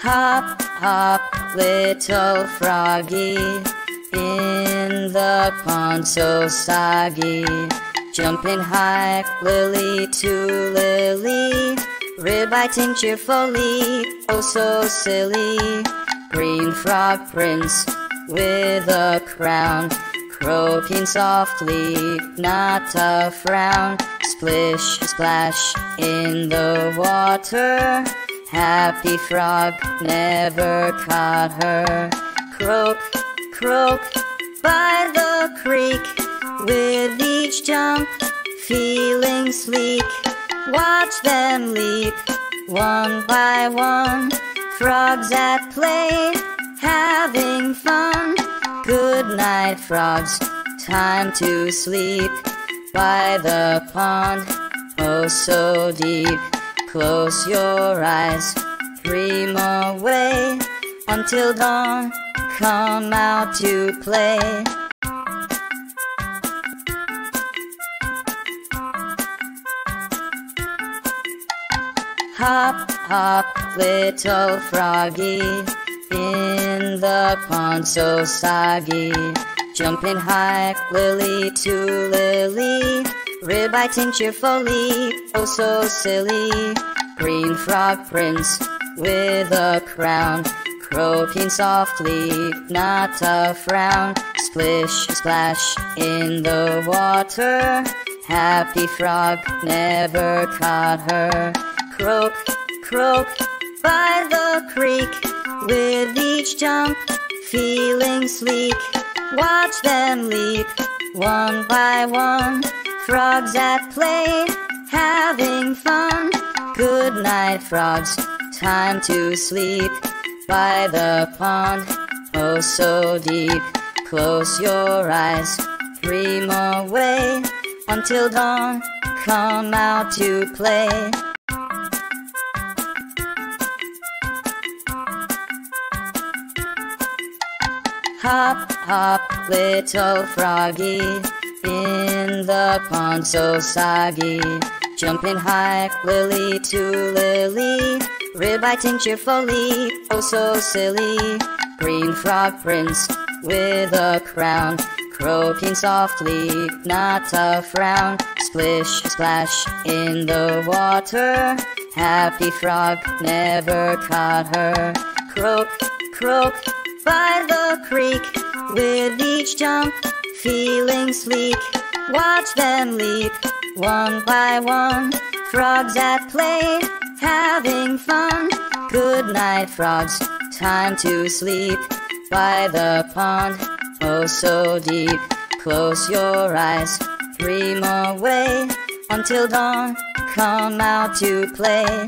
Hop, hop, little froggy, in the pond so soggy. Jumping high, lily to lily, ribbiting cheerfully, oh so silly. Green frog prince with a crown, croaking softly, not a frown. Splish, splash in the water, happy frog never caught her. Croak, croak by the creek, with each jump feeling sleek. Watch them leap, one by one, frogs at play, having fun. Good night, frogs, time to sleep. By the pond, oh so deep, close your eyes, dream away, until dawn, come out to play. Hop, hop, little froggy, in the pond so soggy. Jumping high, lily to lily, ribbiting cheerfully, oh so silly. Green frog prince with a crown, croaking softly, not a frown. Splish, splash in the water, happy frog never caught her. Croak, croak by the creek, with each jump feeling sleek. Watch them leap, one by one, frogs at play, having fun. Good night, frogs, time to sleep. By the pond, oh so deep, close your eyes, dream away, until dawn, come out to play. Hop, hop, little froggy, in the pond so soggy. Jumping high, lily to lily, ribbiting cheerfully, oh so silly. Green frog prince with a crown, croaking softly, not a frown. Splish, splash in the water, happy frog never caught her. Croak, croak by the creek, with each jump feeling sleek. Watch them leap, one by one, frogs at play, having fun. Good night, frogs, time to sleep. By the pond, oh so deep, close your eyes, dream away, until dawn, come out to play.